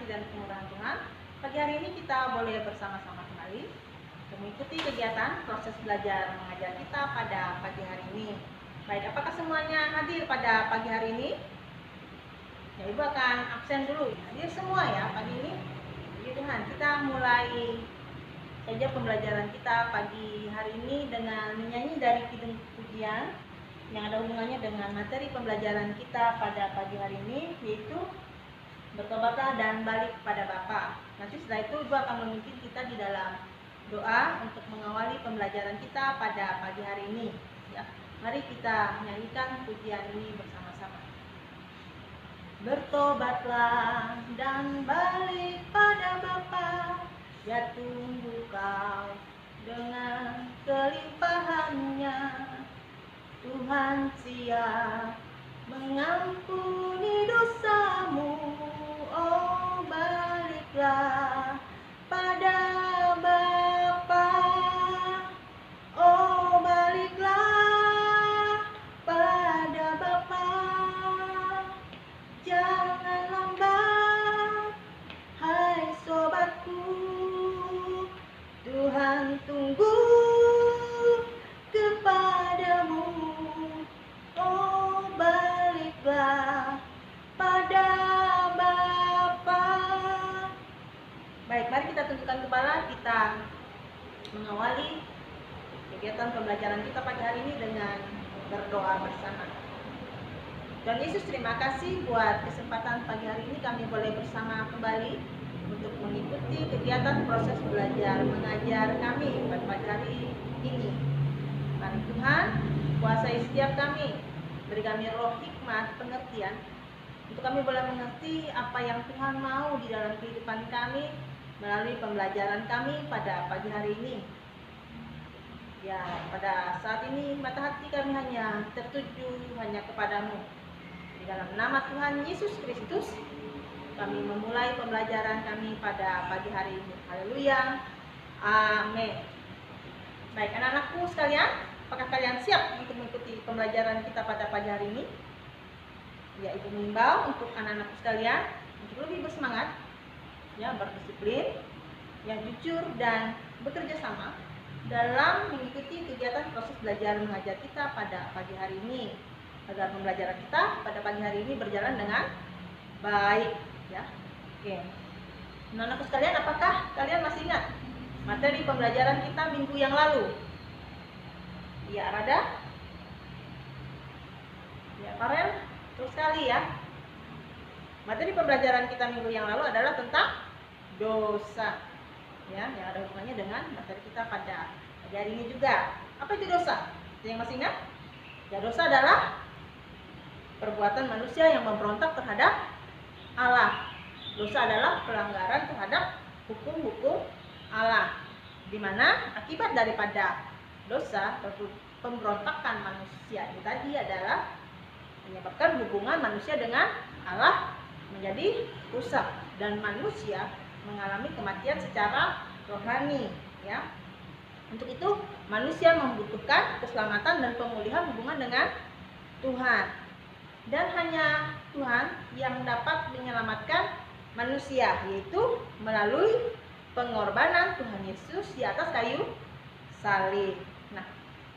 kasih dan kemurahan Tuhan, pagi hari ini kita boleh bersama-sama kembali mengikuti kegiatan proses belajar mengajar kita pada pagi hari ini. Baik, apakah semuanya hadir pada pagi hari ini? Ya, Ibu akan absen dulu. Hadir semua ya pagi ini. Puji Tuhan, kita mulai saja pembelajaran kita pagi hari ini dengan menyanyi dari kidung pujian yang ada hubungannya dengan materi pembelajaran kita pada pagi hari ini, yaitu bertobatlah dan balik pada Bapa. Nanti setelah itu Ibu akan memimpin kita di dalam doa untuk mengawali pembelajaran kita pada pagi hari ini. Ya, mari kita nyanyikan pujian ini bersama-sama. Bertobatlah dan balik pada Bapa, ya tunggu kau dengan kelimpahannya. Tuhan siap mengampuni dosamu. Oh, baliklah pada Bapa. Oh, baliklah pada Bapa. Jangan lambat, hai sobatku. Tuhan tunggu kepadamu. Oh, baliklah pada Bapa. Baik, mari kita tundukkan kepala, kita mengawali kegiatan pembelajaran kita pagi hari ini dengan berdoa bersama. Tuhan Yesus, terima kasih buat kesempatan pagi hari ini kami boleh bersama kembali untuk mengikuti kegiatan proses belajar mengajar kami pada pagi hari ini. Mari Tuhan, kuasai setiap kami, beri kami roh hikmat, pengertian, untuk kami boleh mengerti apa yang Tuhan mau di dalam kehidupan kami melalui pembelajaran kami pada pagi hari ini. Ya, pada saat ini mata hati kami hanya tertuju hanya kepadamu. Di dalam nama Tuhan Yesus Kristus, kami memulai pembelajaran kami pada pagi hari ini. Haleluya. Amin. Baik, anak-anakku sekalian, apakah kalian siap untuk mengikuti pembelajaran kita pada pagi hari ini? Ya, Ibu mengimbau untuk anak-anakku sekalian untuk lebih bersemangat, ya, berdisiplin, yang jujur dan bekerja sama dalam mengikuti kegiatan proses belajar mengajar kita pada pagi hari ini, agar pembelajaran kita pada pagi hari ini berjalan dengan baik, ya. Oke. Anak-anakku sekalian, apakah kalian masih ingat materi pembelajaran kita minggu yang lalu? Ya, Rada? Ya, Farel? Terus sekali ya. Materi pembelajaran kita minggu yang lalu adalah tentang dosa, ya, yang ada hubungannya dengan materi kita pada pagi hari ini juga. Apa itu dosa? Yang masih ingat? Ya, dosa adalah perbuatan manusia yang memberontak terhadap Allah. Dosa adalah pelanggaran terhadap hukum-hukum Allah, di mana akibat daripada dosa atau pemberontakan manusia itu tadi adalah menyebabkan hubungan manusia dengan Allah menjadi rusak dan manusia mengalami kematian secara rohani, ya. Untuk itu manusia membutuhkan keselamatan dan pemulihan hubungan dengan Tuhan. Dan hanya Tuhan yang dapat menyelamatkan manusia, yaitu melalui pengorbanan Tuhan Yesus di atas kayu salib. Nah,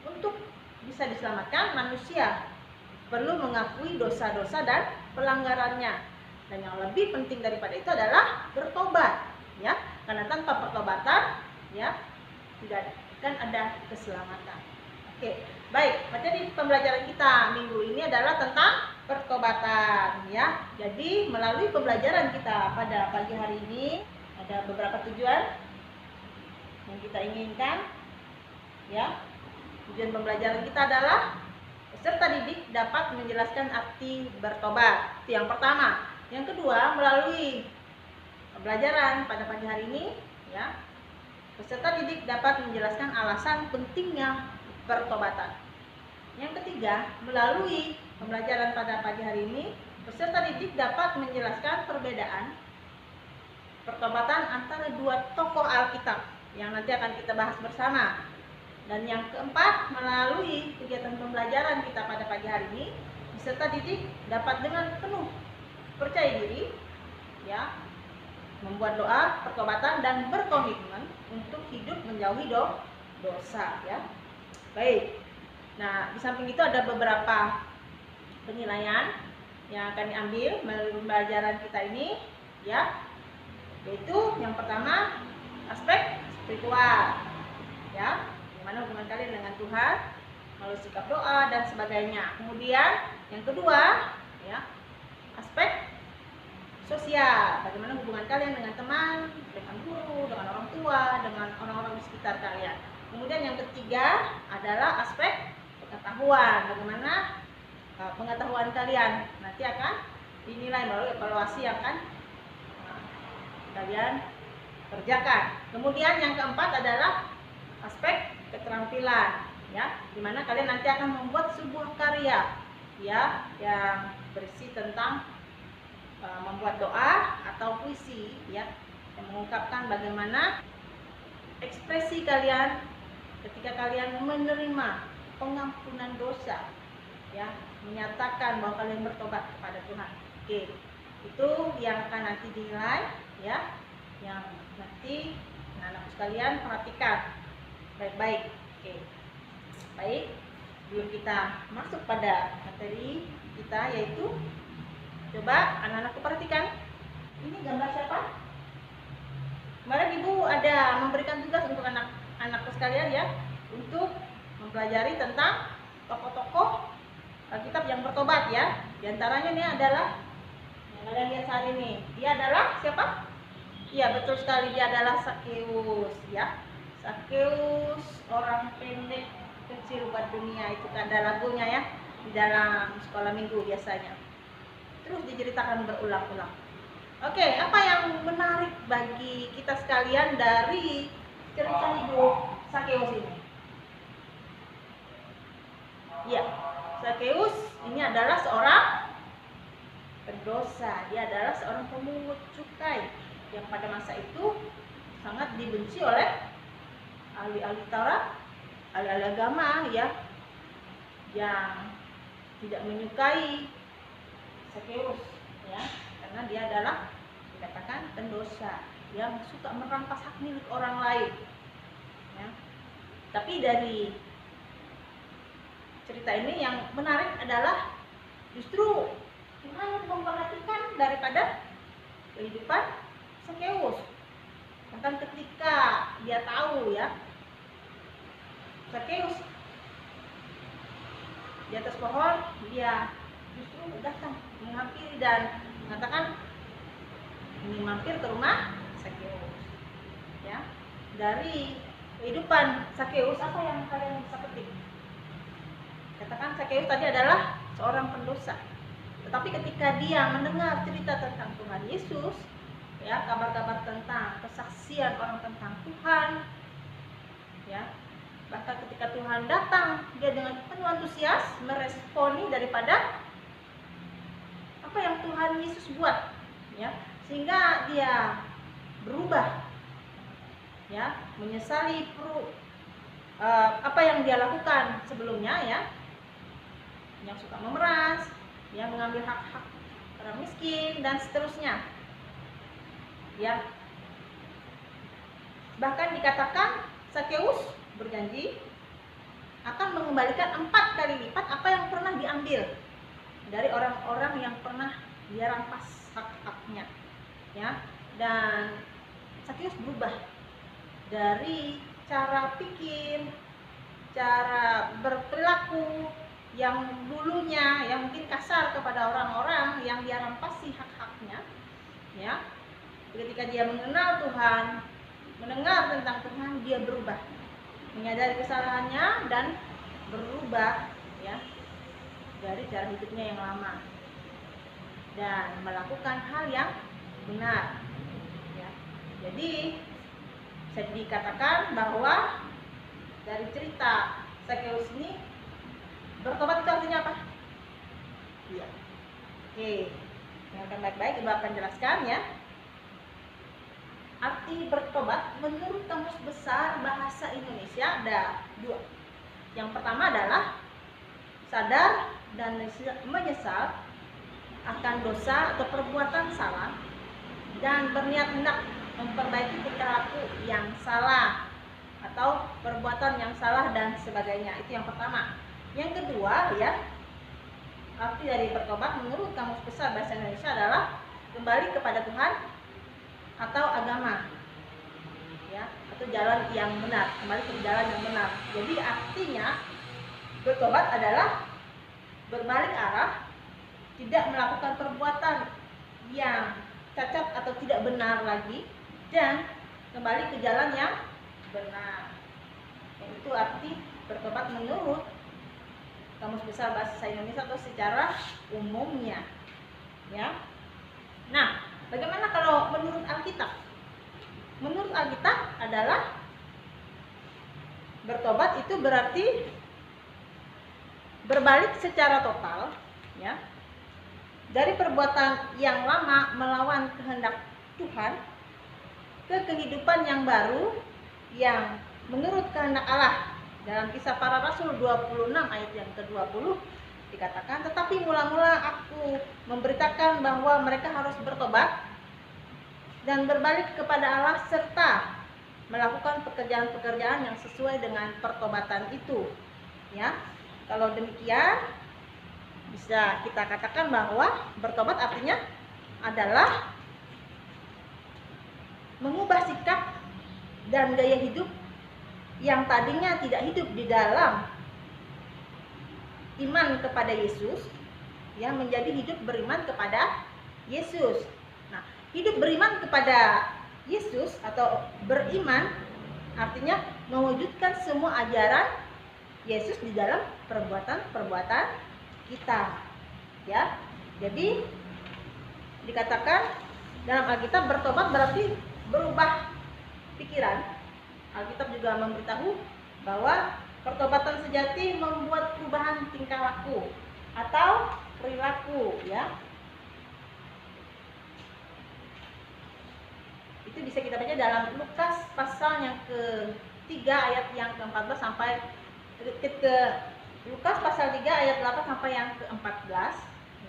untuk bisa diselamatkan manusia perlu mengakui dosa-dosa dan pelanggarannya. Dan yang lebih penting daripada itu adalah bertobat, ya. Karena tanpa pertobatan, ya, tidak akan ada keselamatan. Oke, baik. Materi pembelajaran kita minggu ini adalah tentang pertobatan, ya. Jadi melalui pembelajaran kita pada pagi hari ini ada beberapa tujuan yang kita inginkan, ya. Tujuan pembelajaran kita adalah peserta didik dapat menjelaskan arti bertobat. Itu yang pertama. Yang kedua, melalui pembelajaran pada pagi hari ini, ya, peserta didik dapat menjelaskan alasan pentingnya pertobatan. Yang ketiga, melalui pembelajaran pada pagi hari ini, peserta didik dapat menjelaskan perbedaan pertobatan antara dua tokoh Alkitab yang nanti akan kita bahas bersama. Dan yang keempat, melalui kegiatan pembelajaran kita pada pagi hari ini, peserta didik dapat dengan penuh percaya diri, ya, membuat doa pertobatan dan berkomitmen untuk hidup menjauhi dosa, ya. Baik. Nah, di samping itu ada beberapa penilaian yang akan diambil melalui pembelajaran kita ini, ya. Yaitu yang pertama, aspek spiritual, ya. Bagaimana hubungan kalian dengan Tuhan, melalui sikap doa dan sebagainya. Kemudian yang kedua, ya, aspek sosial, bagaimana hubungan kalian dengan teman, dengan guru, dengan orang tua, dengan orang-orang di sekitar kalian. Kemudian yang ketiga adalah aspek pengetahuan, bagaimana pengetahuan kalian nanti akan dinilai melalui evaluasi yang akan kalian kerjakan. Kemudian yang keempat adalah aspek keterampilan, ya, dimana kalian nanti akan membuat sebuah karya, ya, yang berisi tentang membuat doa atau puisi, ya, yang mengungkapkan bagaimana ekspresi kalian ketika kalian menerima pengampunan dosa, ya, menyatakan bahwa kalian bertobat kepada Tuhan. Oke, itu yang akan nanti dinilai, ya, yang nanti anak-anak sekalian perhatikan baik-baik. Oke, baik, sebelum kita masuk pada materi kita, yaitu coba anak-anakku perhatikan, ini gambar siapa? Kemarin ibu ada memberikan tugas untuk anak-anakku sekalian, ya, untuk mempelajari tentang tokoh-tokoh Alkitab yang bertobat, ya. Di antaranya ini adalah yang kalian lihat saat ini. Dia adalah siapa? Iya, betul sekali, dia adalah Sakeus, ya. Sakeus, orang pendek kecil buat dunia, itu ada lagunya, ya, di dalam sekolah minggu biasanya. Terus diceritakan berulang-ulang. Oke, apa yang menarik bagi kita sekalian dari cerita hidup Sakeus ini? Ya, Sakeus ini adalah seorang pendosa. Dia adalah seorang pemungut cukai yang pada masa itu sangat dibenci oleh ahli-ahli Taurat, ahli-ahli agama, ya, yang tidak menyukai Sakeus, ya, karena dia adalah dikatakan pendosa yang suka merampas hak milik orang lain, ya. Tapi dari cerita ini yang menarik adalah justru Tuhan memperhatikan daripada kehidupan Sakeus. Bahkan ketika dia tahu, ya, Sakeus di atas pohon, dia justru datang menghampiri dan mengatakan ingin mampir ke rumah Sakeus, ya. Dari kehidupan Sakeus, apa yang kalian bisa petik? Katakan Sakeus tadi adalah seorang pendosa, tetapi ketika dia mendengar cerita tentang Tuhan Yesus, ya, kabar-kabar tentang kesaksian orang tentang Tuhan, ya, bahkan ketika Tuhan datang, dia dengan penuh antusias meresponi daripada apa yang Tuhan Yesus buat, ya, sehingga dia berubah, ya, menyesali apa yang dia lakukan sebelumnya, ya, yang suka memeras, ya, mengambil hak-hak orang miskin dan seterusnya, ya. Bahkan dikatakan Sakeus berjanji akan mengembalikan 4 kali lipat apa yang pernah diambil dari orang-orang yang pernah dia rampas hak-haknya, ya. Dan Sakeus berubah dari cara pikir, cara berperilaku yang dulunya yang mungkin kasar kepada orang-orang yang dia rampasi hak-haknya, ya. Ketika dia mengenal Tuhan, mendengar tentang Tuhan, dia berubah, menyadari kesalahannya dan berubah, ya, dari cara hidupnya yang lama dan melakukan hal yang benar, ya. Jadi bisa dikatakan bahwa dari cerita Sakeus ini, bertobat itu artinya apa? Iya. Oke, yang akan baik-baik Ibu akan jelaskan, ya. Arti bertobat menurut Kamus Besar Bahasa Indonesia ada 2. Yang pertama adalah sadar dan menyesal akan dosa atau perbuatan salah dan berniat hendak memperbaiki tingkah laku yang salah atau perbuatan yang salah dan sebagainya. Itu yang pertama. Yang kedua ya, arti dari bertobat menurut Kamus Besar Bahasa Indonesia adalah kembali kepada Tuhan atau agama, ya, atau jalan yang benar, kembali ke jalan yang benar. Jadi artinya bertobat adalah berbalik arah, tidak melakukan perbuatan yang cacat atau tidak benar lagi, dan kembali ke jalan yang benar. Itu arti bertobat menurut Kamus Besar Bahasa Indonesia atau secara umumnya, ya. Nah, bagaimana kalau menurut Alkitab? Menurut Alkitab adalah bertobat itu berarti berbalik secara total, ya, dari perbuatan yang lama melawan kehendak Tuhan ke kehidupan yang baru yang menurut kehendak Allah. Dalam Kisah Para Rasul 26 ayat yang ke-20 dikatakan, tetapi mula-mula aku memberitakan bahwa mereka harus bertobat dan berbalik kepada Allah serta melakukan pekerjaan-pekerjaan yang sesuai dengan pertobatan itu, ya. Kalau demikian bisa kita katakan bahwa bertobat artinya adalah mengubah sikap dan gaya hidup yang tadinya tidak hidup di dalam iman kepada Yesus, ya, menjadi hidup beriman kepada Yesus. Nah, hidup beriman kepada Yesus atau beriman artinya mewujudkan semua ajaran Yesus di dalam perbuatan-perbuatan kita, ya. Jadi dikatakan dalam Alkitab bertobat berarti berubah pikiran. Alkitab juga memberitahu bahwa pertobatan sejati membuat perubahan tingkah laku atau perilaku, ya. Itu bisa kita baca dalam Lukas pasal yang ke-3 ayat yang ke-14 sampai Lukas pasal 3 ayat 8 sampai yang ke-14,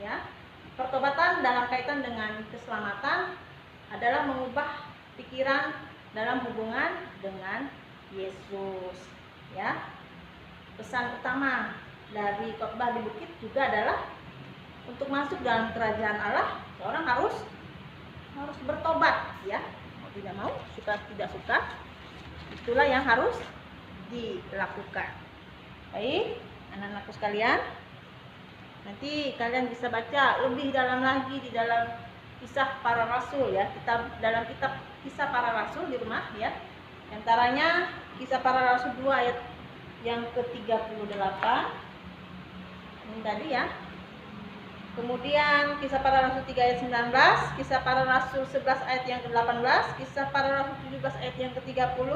ya. Pertobatan dalam kaitan dengan keselamatan adalah mengubah pikiran dalam hubungan dengan Yesus, ya. Pesan utama dari khotbah di bukit juga adalah untuk masuk dalam kerajaan Allah seorang harus bertobat, ya. Mau tidak mau, suka tidak suka, itulah yang harus dilakukan. Baik, anak-anakku sekalian, nanti kalian bisa baca lebih dalam lagi di dalam Kisah Para Rasul, ya, dalam kitab Kisah Para Rasul di rumah, ya. Antaranya Kisah Para Rasul 2 ayat yang ke-38 ini tadi, ya. Kemudian Kisah Para Rasul 3 ayat 19, Kisah Para Rasul 11 ayat yang ke-18, Kisah Para Rasul 17 ayat yang ke-30,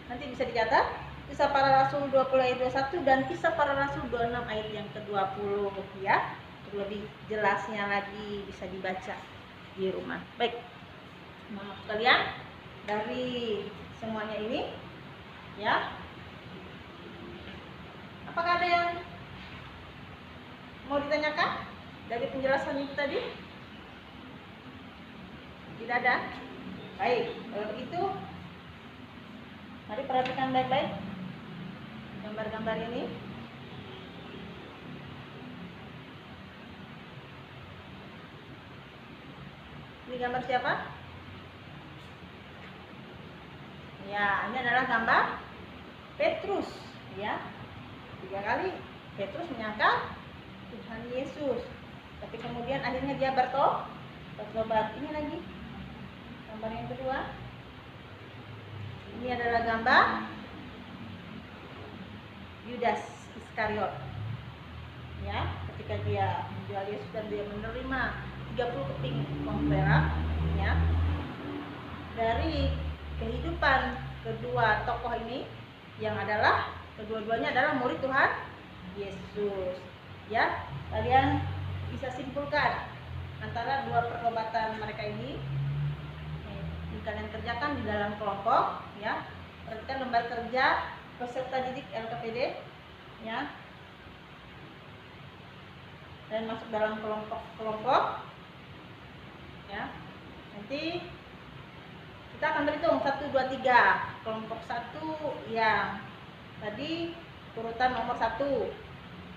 nanti bisa dicatat. Kisah Para Rasul 20 ayat 21 dan Kisah Para Rasul 26 ayat yang ke-20, ya. Lebih jelasnya lagi bisa dibaca di rumah. Baik, teman-teman sekalian, dari semuanya ini, ya, apakah ada yang mau ditanyakan dari penjelasan itu tadi? Tidak ada? Baik, kalau begitu mari perhatikan baik-baik gambar-gambar ini. Ini gambar siapa? Ya, ini adalah gambar Petrus, ya. 3 kali Petrus menyangkal Tuhan Yesus, tapi kemudian akhirnya dia bertobat. Ini lagi gambar yang kedua. Ini adalah gambar Yudas Iskariot, ya, ketika dia menjual Yesus dan dia menerima 30 keping uang perak, ya. Dari kehidupan kedua tokoh ini yang adalah kedua-duanya adalah murid Tuhan Yesus, ya. Kalian bisa simpulkan antara dua pertobatan mereka ini. Kalian kerjakan di dalam kelompok, ya. Perhatikan lembar kerja peserta didik LKPD, ya, dan masuk dalam kelompok-kelompok, ya. Nanti Kita akan berhitung 1, 2, 3. Kelompok 1 yang tadi urutan nomor 1.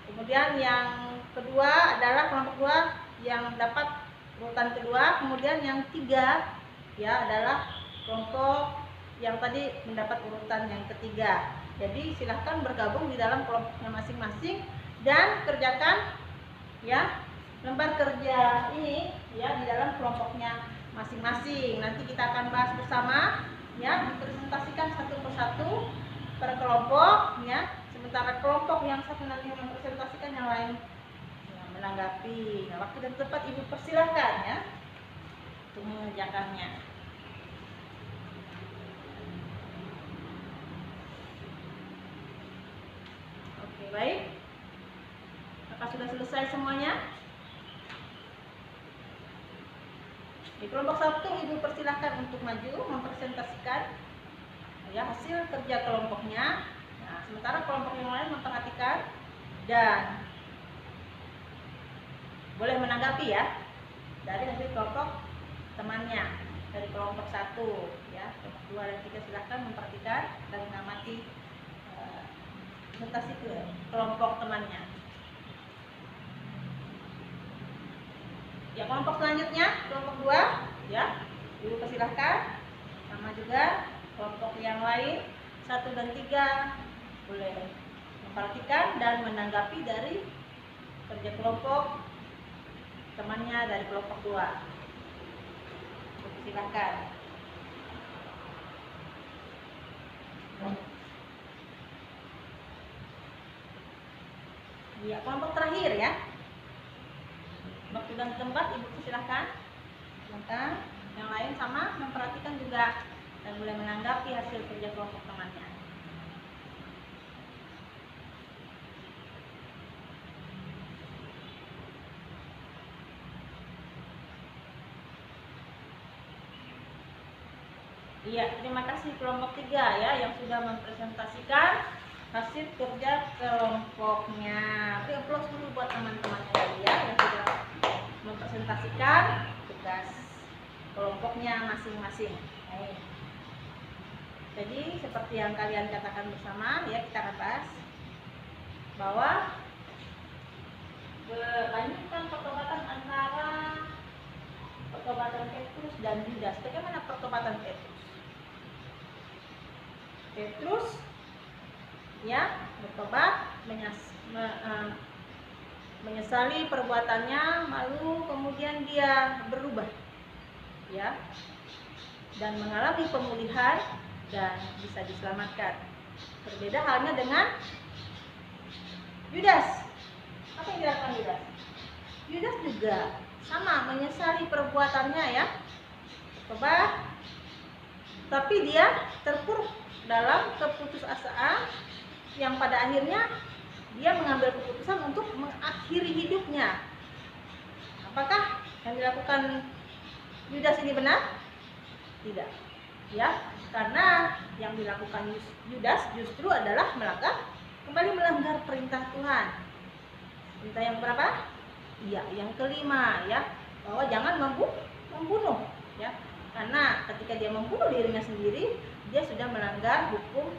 Kemudian yang kedua adalah kelompok 2 yang dapat urutan kedua. Kemudian yang 3 ya adalah kelompok yang tadi mendapat urutan yang ketiga. Jadi silahkan bergabung di dalam kelompoknya masing-masing dan kerjakan ya lembar kerja ini ya di dalam kelompoknya masing-masing. Nanti kita akan bahas bersama ya, dipresentasikan satu persatu per kelompok ya. Sementara kelompok yang satu nanti mempresentasikan, yang lain ya, menanggapi. Nah, waktu dan tempat Ibu persilahkan ya untuk mengerjakannya. Oke, baik. Apakah sudah selesai semuanya? Di kelompok 1 Ibu persilahkan untuk maju mempresentasikan ya hasil kerja kelompoknya. Nah, sementara kelompok yang lain memperhatikan dan boleh menanggapi ya dari hasil kelompok temannya dari kelompok 1 ya. Kelompok 2 dan 3 silahkan memperhatikan dan mengamati presentasi ke kelompok temannya. Ya, kelompok selanjutnya, kelompok 2 ya. Ibu persilahkan sama juga kelompok yang lain 1 dan 3 boleh memperhatikan dan menanggapi dari kerja kelompok temannya dari kelompok 2. Ibu persilahkan. Ya, kelompok terakhir ya. Waktu dan tempat Ibu persilahkan. Silakan. Yang lain sama memperhatikan juga dan boleh menanggapi hasil kerja kelompok temannya. Iya, terima kasih kelompok 3 ya yang sudah mempresentasikan hasil kerja kelompoknya. Oke, applause dulu buat teman-temannya tadi ya yang sudah mempresentasikan tugas kelompoknya masing-masing. Jadi seperti yang kalian katakan bersama ya, kita akan bahas bahwa melanjutkan pertobatan antara pertobatan Petrus dan Yudas. Bagaimana pertobatan Petrus? Petrus ya bertobat, menyesali perbuatannya, lalu kemudian dia berubah ya dan mengalami pemulihan dan bisa diselamatkan. Berbeda halnya dengan Yudas. Apa yang dilakukan Yudas? Yudas juga sama menyesali perbuatannya ya, bertobat, tapi dia terpuruk dalam keputusasaan yang pada akhirnya dia mengambil keputusan untuk mengakhiri hidupnya. Apakah yang dilakukan Yudas ini benar? Tidak. Ya, karena yang dilakukan Yudas justru adalah kembali melanggar perintah Tuhan. Perintah yang berapa? Iya, yang kelima ya, bahwa jangan membunuh ya. Karena ketika dia membunuh dirinya sendiri, dia sudah melanggar hukum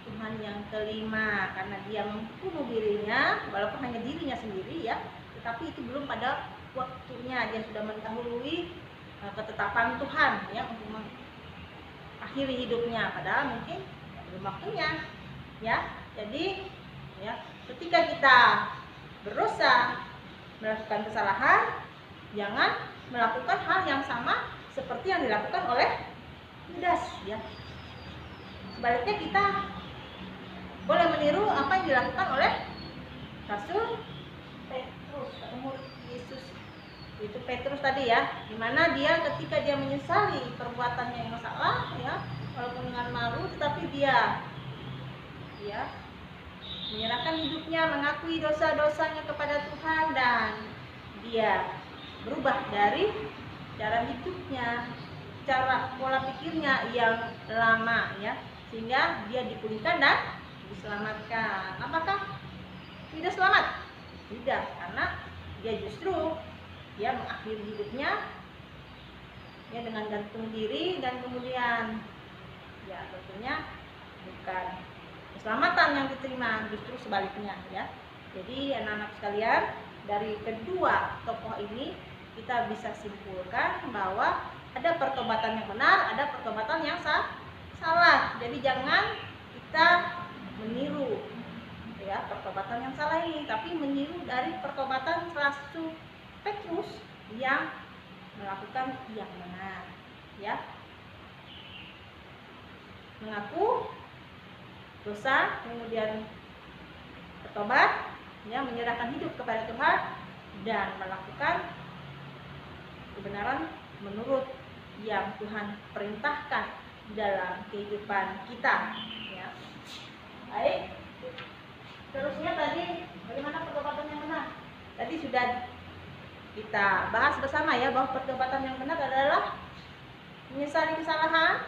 Tuhan yang kelima, karena dia membunuh dirinya, walaupun hanya dirinya sendiri ya, tetapi itu belum pada waktunya. Dia sudah mendahului ketetapan Tuhan ya untuk mengakhiri hidupnya, padahal mungkin belum waktunya ya. Jadi ya, ketika kita berusaha melakukan kesalahan, jangan melakukan hal yang sama seperti yang dilakukan oleh Yudas ya. Sebaliknya kita boleh meniru apa yang dilakukan oleh Rasul Petrus, murid Yesus itu Petrus tadi ya, dimana dia ketika dia menyesali perbuatannya yang salah ya, walaupun dengan malu, tetapi dia ya menyerahkan hidupnya, mengakui dosa-dosanya kepada Tuhan, dan dia berubah dari cara hidupnya, cara pola pikirnya yang lama ya, sehingga dia dipulihkan dan diselamatkan. Apakah tidak selamat? Tidak, karena dia justru mengakhiri hidupnya ya, dengan gantung diri dan kemudian ya tentunya bukan keselamatan yang diterima, justru sebaliknya ya. Jadi anak-anak sekalian, dari kedua tokoh ini kita bisa simpulkan bahwa ada pertobatan yang benar, ada pertobatan yang salah. Jadi jangan kita meniru ya pertobatan yang salah ini, tapi meniru dari pertobatan Rasul Petrus yang melakukan yang benar ya, mengaku dosa, kemudian bertobat ya, menyerahkan hidup kepada Tuhan dan melakukan kebenaran menurut yang Tuhan perintahkan dalam kehidupan kita ya. Baik, terusnya tadi bagaimana pertobatan yang benar? Tadi sudah kita bahas bersama ya, bahwa pertobatan yang benar adalah menyesali kesalahan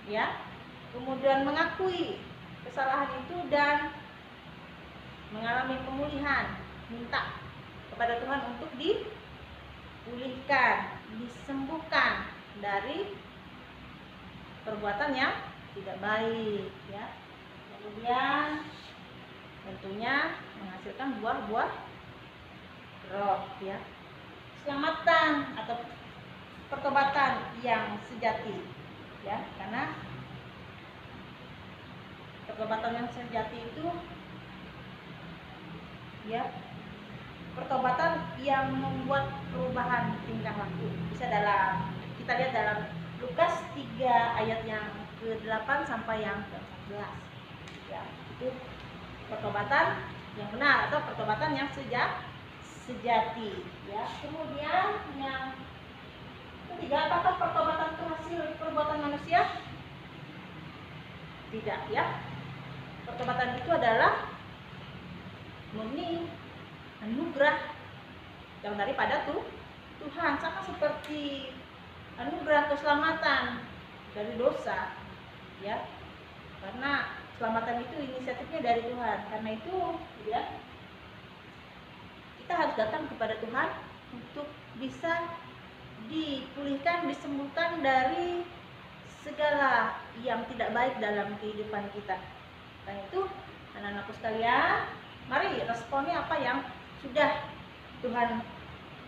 ya, kemudian mengakui kesalahan itu dan mengalami pemulihan, minta kepada Tuhan untuk dipulihkan, disembuhkan dari perbuatan yang tidak baik ya. Kemudian tentunya menghasilkan buah-buah roh ya. Keselamatan atau pertobatan yang sejati ya, karena pertobatan yang sejati itu ya pertobatan yang membuat perubahan tingkah laku. Bisa kita lihat dalam Lukas 3 ayat yang ke-8 sampai yang ke-14 ya. Itu pertobatan yang benar atau pertobatan yang sejati ya. Kemudian yang ketiga, apakah pertobatan itu hasil perbuatan manusia? Tidak ya. Pertobatan itu adalah murni anugerah yang daripada Tuhan, sama seperti anugerah keselamatan dari dosa ya, karena keselamatan itu inisiatifnya dari Tuhan. Karena itu ya, kita harus datang kepada Tuhan untuk bisa dipulihkan, disembuhkan dari segala yang tidak baik dalam kehidupan kita. Karena itu anak-anakku sekalian, mari responi apa yang sudah Tuhan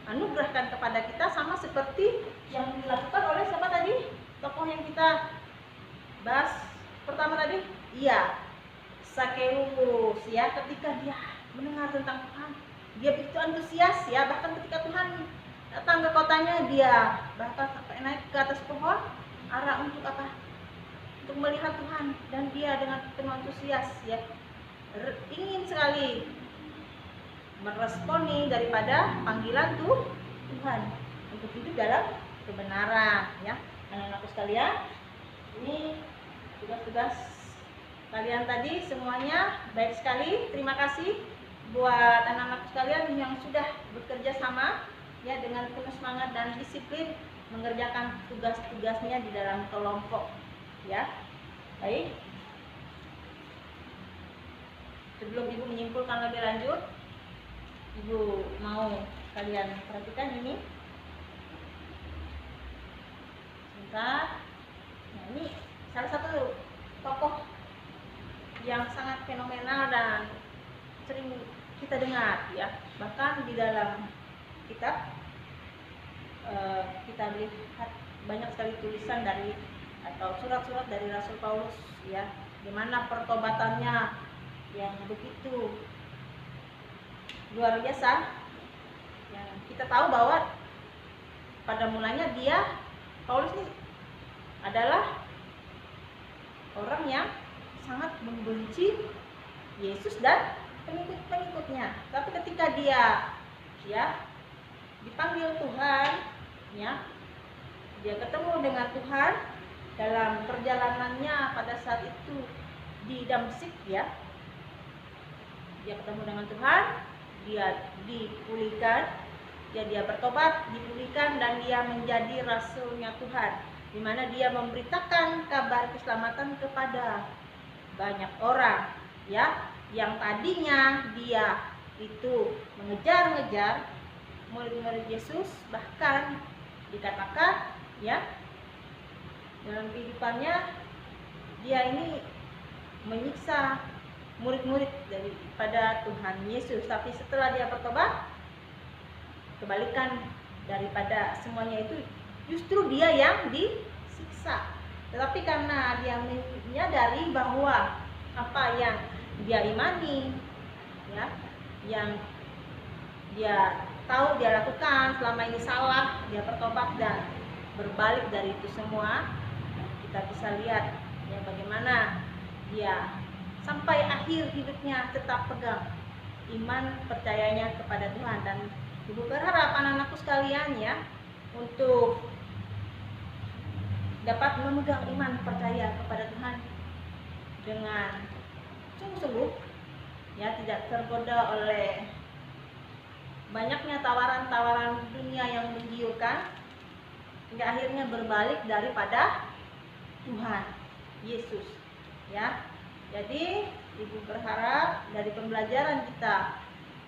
anugerahkan kepada kita, sama seperti yang dilakukan oleh siapa tadi? Tokoh yang kita bahas pertama tadi, iya, Sakeus ya. Ketika dia mendengar tentang Tuhan, dia begitu antusias ya. Bahkan ketika Tuhan datang ke kotanya, dia bahkan sampai naik ke atas pohon ara untuk apa? Untuk melihat Tuhan, dan dia dengan penuh antusias ya, ingin sekali meresponi daripada panggilan Tuhan untuk hidup dalam kebenaran ya. Anak-anakku sekalian, ini tugas-tugas kalian tadi semuanya baik sekali. Terima kasih buat anak-anak sekalian yang sudah bekerja sama ya, dengan penuh semangat dan disiplin mengerjakan tugas-tugasnya di dalam kelompok ya. Baik, sebelum Ibu menyimpulkan lebih lanjut, Ibu mau kalian perhatikan ini sebentar. Nah, ini salah satu tokoh yang sangat fenomenal dan sering kita dengar ya. Bahkan di dalam kitab kita lihat banyak sekali tulisan dari atau surat-surat dari Rasul Paulus ya, dimana pertobatannya yang begitu luar biasa. Yang kita tahu bahwa pada mulanya Paulus ini adalah orang yang sangat membenci Yesus dan pengikut-pengikutnya. Tapi ketika dia ya dipanggil Tuhan ya, dia ketemu dengan Tuhan dalam perjalanannya pada saat itu di Damsyik ya, dia ketemu dengan Tuhan, dia dipulihkan, dia bertobat, dipulihkan, dan dia menjadi rasulnya Tuhan, di mana dia memberitakan kabar keselamatan kepada banyak orang ya, yang tadinya dia itu mengejar-ngejar murid-murid Yesus. Bahkan dikatakan ya. Dalam kehidupannya dia ini menyiksa murid-murid daripada Tuhan Yesus, tapi setelah dia bertobat, kebalikan daripada semuanya itu, justru dia yang disiksa. Tetapi karena dia menyadari bahwa apa yang dia imani, ya, yang dia tahu dia lakukan selama ini salah, dia bertobat dan berbalik dari itu semua, kita bisa lihat ya bagaimana dia sampai akhir hidupnya tetap pegang iman percayanya kepada Tuhan. Dan Ibu berharap anak-anakku sekalian ya untuk dapat memegang iman percaya kepada Tuhan dengan sungguh-sungguh, ya, tidak tergoda oleh banyaknya tawaran-tawaran dunia yang menggiurkan, hingga akhirnya berbalik daripada Tuhan Yesus, ya. Jadi Ibu berharap dari pembelajaran kita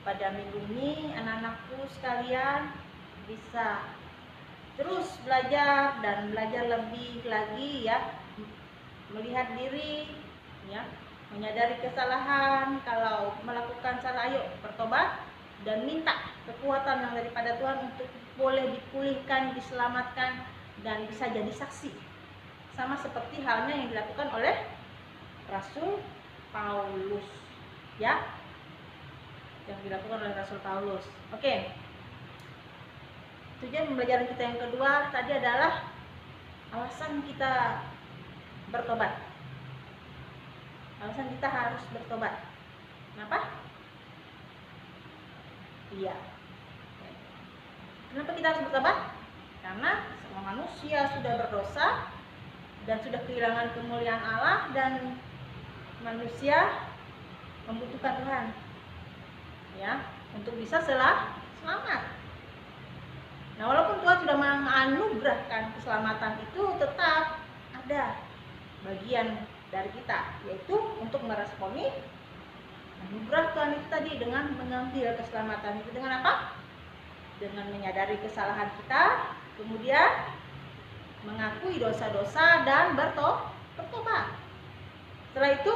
pada minggu ini, anak-anakku sekalian bisa terus belajar dan belajar lebih lagi, ya, melihat diri, ya, menyadari kesalahan. Kalau melakukan salah, ayo bertobat dan minta kekuatan yang daripada Tuhan untuk boleh dipulihkan, diselamatkan, dan bisa jadi saksi. Sama seperti halnya yang dilakukan oleh Rasul Paulus, ya, yang dilakukan oleh Rasul Paulus. Oke. Tujuan pembelajaran kita yang kedua tadi adalah alasan kita bertobat. Alasan kita harus bertobat. Kenapa? Iya. Kenapa kita harus bertobat? Karena semua manusia sudah berdosa dan sudah kehilangan kemuliaan Allah, dan manusia membutuhkan Tuhan, ya, untuk bisa selamat. Nah, walaupun Tuhan sudah menganugerahkan keselamatan, itu tetap ada bagian dari kita, yaitu untuk meresponi anugerah Tuhan itu tadi dengan mengambil keselamatan itu dengan apa? Dengan menyadari kesalahan kita, kemudian mengakui dosa-dosa dan bertobat. Setelah itu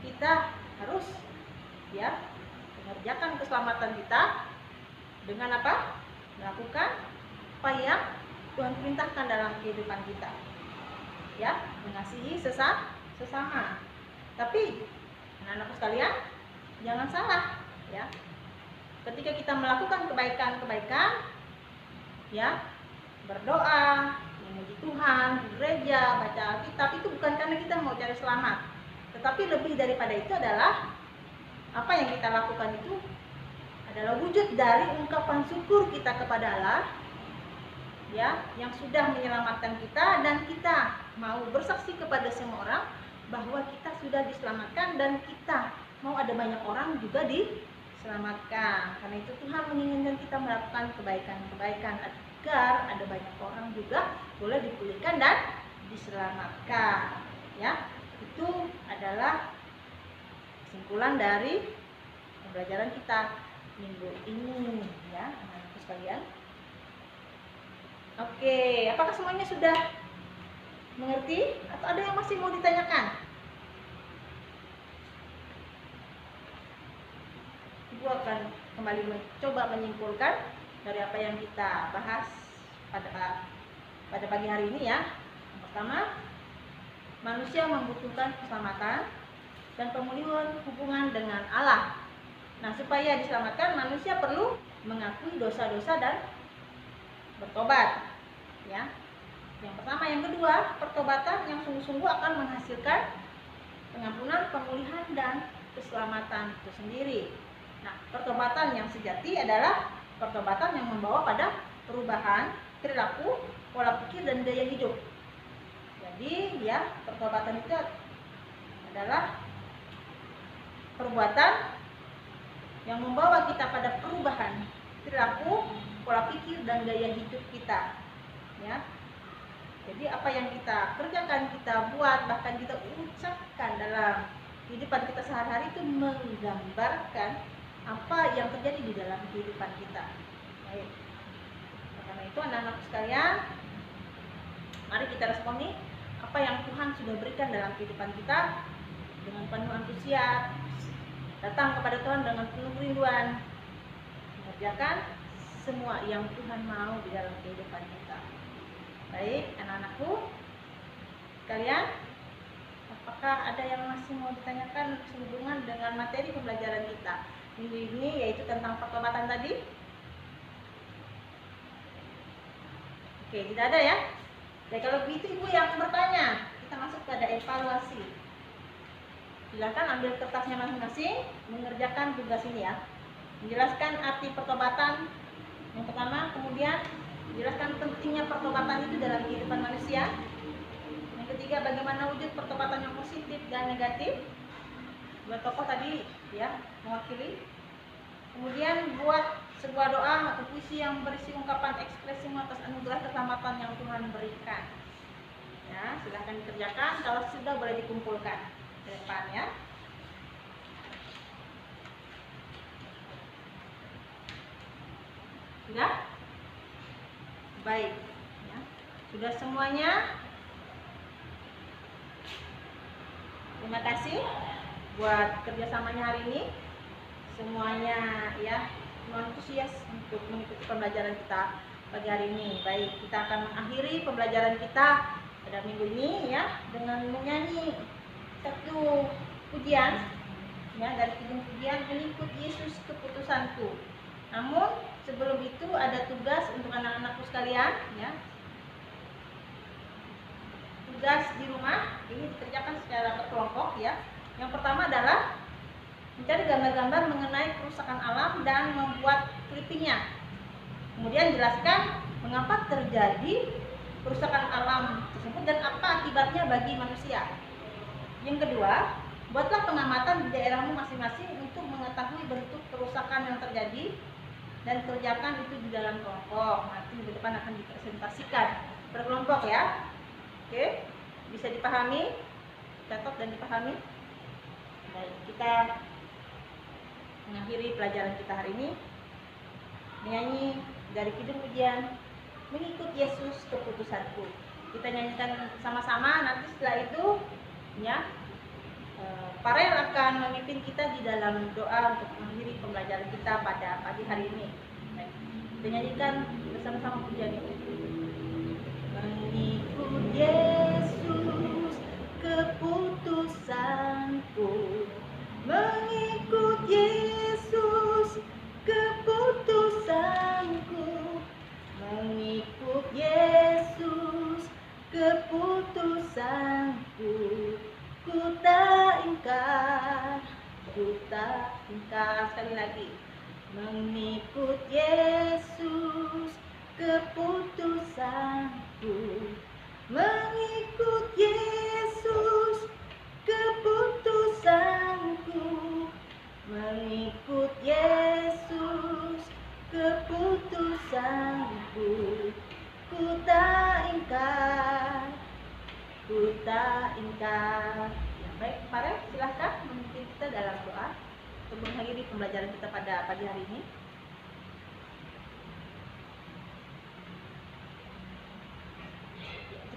kita harus, ya, mengerjakan keselamatan kita dengan apa? Melakukan apa yang Tuhan perintahkan dalam kehidupan kita, ya, mengasihi sesama. Tapi anak-anakku sekalian, jangan salah, ya. Ketika kita melakukan kebaikan-kebaikan, ya, berdoa, memuji Tuhan, di gereja, baca Alkitab, itu bukan karena kita mau cari selamat, tetapi lebih daripada itu adalah apa yang kita lakukan itu adalah wujud dari ungkapan syukur kita kepada Allah, ya, yang sudah menyelamatkan kita, dan kita mau bersaksi kepada semua orang bahwa kita sudah diselamatkan dan kita mau ada banyak orang juga diselamatkan. Karena itu Tuhan menginginkan kita melakukan kebaikan-kebaikan agar ada banyak orang juga boleh dipulihkan dan diselamatkan, ya. Itu adalah kesimpulan dari pembelajaran kita minggu ini, ya, anak-anakku sekalian. Oke, apakah semuanya sudah mengerti atau ada yang masih mau ditanyakan? Ibu akan kembali mencoba menyimpulkan dari apa yang kita bahas pada pagi hari ini, ya. Yang pertama, manusia membutuhkan keselamatan dan pemulihan hubungan dengan Allah. Nah, supaya diselamatkan, manusia perlu mengakui dosa-dosa dan bertobat, ya. Yang pertama. Yang kedua, pertobatan yang sungguh-sungguh akan menghasilkan pengampunan, pemulihan, dan keselamatan itu sendiri. Nah, pertobatan yang sejati adalah pertobatan yang membawa pada perubahan perilaku, pola pikir, dan gaya hidup. Jadi, ya, pertobatan itu adalah perbuatan yang membawa kita pada perubahan perilaku, pola pikir, dan gaya hidup kita, ya. Jadi apa yang kita kerjakan, kita buat, bahkan kita ucapkan dalam kehidupan kita sehari-hari itu menggambarkan apa yang terjadi di dalam kehidupan kita. Baik. Karena itu anak-anak sekalian, Mari kita responi apa yang Tuhan sudah berikan dalam kehidupan kita dengan penuh antusias, datang kepada Tuhan dengan penuh rinduan, mengerjakan semua yang Tuhan mau di dalam kehidupan kita. Baik, anak-anakku sekalian, apakah ada yang masih mau ditanyakan sehubungan dengan materi pembelajaran kita minggu ini, yaitu tentang pertobatan tadi? Oke, tidak ada ya? Ya, kalau begitu Ibu yang bertanya, kita masuk pada evaluasi. Silakan ambil kertasnya masing-masing, mengerjakan tugas ini ya. Menjelaskan arti pertobatan yang pertama, kemudian menjelaskan pentingnya pertobatan itu dalam kehidupan manusia. Yang ketiga, bagaimana wujud pertobatan yang positif dan negatif. Dua tokoh tadi ya mewakili. Kemudian buat sebuah doa atau puisi yang berisi ungkapan ekspresi atas anugerah keselamatan yang Tuhan berikan. Ya, silahkan dikerjakan. Kalau sudah boleh dikumpulkan ke depan ya. Sudah? Baik ya. Sudah semuanya? Terima kasih buat kerjasamanya hari ini. Semuanya ya antusias untuk mengikuti pembelajaran kita pagi hari ini. Baik, kita akan mengakhiri pembelajaran kita pada minggu ini ya dengan menyanyi satu pujian ya dari pujian "Mengikut Yesus Keputusanku". Namun sebelum itu ada tugas untuk anak-anakku sekalian ya. Tugas di rumah ini dikerjakan secara berkelompok ya. Yang pertama adalah mencari gambar-gambar mengenai kerusakan alam dan membuat clippingnya. Kemudian jelaskan mengapa terjadi kerusakan alam tersebut dan apa akibatnya bagi manusia. Yang kedua, buatlah pengamatan di daerahmu masing-masing untuk mengetahui bentuk kerusakan yang terjadi dan kerjakan itu di dalam kelompok. Nanti di depan akan dipresentasikan berkelompok ya. Oke, bisa dipahami, catat dan dipahami. Baik, kita mengakhiri pelajaran kita hari ini menyanyi dari kidung pujian "Mengikut Yesus Keputusanku". Kita nyanyikan sama-sama. Nanti setelah itu ya Farel akan memimpin kita di dalam doa untuk mengakhiri pembelajaran kita pada pagi hari ini. Baik, kita nyanyikan bersama-sama pujian itu. Mengikut Yesus keputusanku, mengikut Yesus keputusanku, mengikut Yesus keputusanku. Ku tak ingkar, sekali lagi. Mengikut Yesus keputusanku, mengikut Yesus keputusanku, mengikut Yesus keputusanku. Ku tak ingkar, ku tak ingkar. Ya, baik, Farel silahkan memimpin kita dalam doa untuk mengakhiri pembelajaran kita pada pagi hari ini.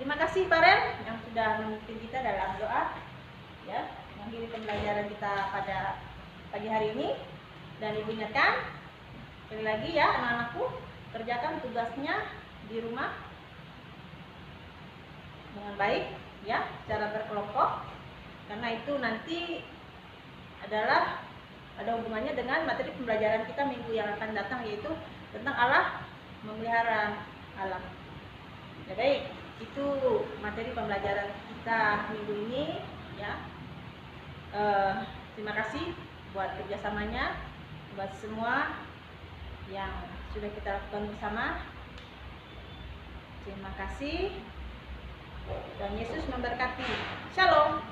Terima kasih Farel yang sudah memimpin kita dalam doa ya mengakhiri pembelajaran kita pada pagi hari ini. Dan Ibu ingatkan sekali lagi ya anak-anakku, kerjakan tugasnya di rumah dengan baik ya, secara berkelompok, karena itu nanti adalah ada hubungannya dengan materi pembelajaran kita minggu yang akan datang, yaitu tentang Allah memelihara alam. Ya, baik, itu materi pembelajaran kita minggu ini ya. Terima kasih buat kerjasamanya, buat semua yang sudah kita lakukan bersama. Terima kasih. Dan Yesus memberkati. Shalom.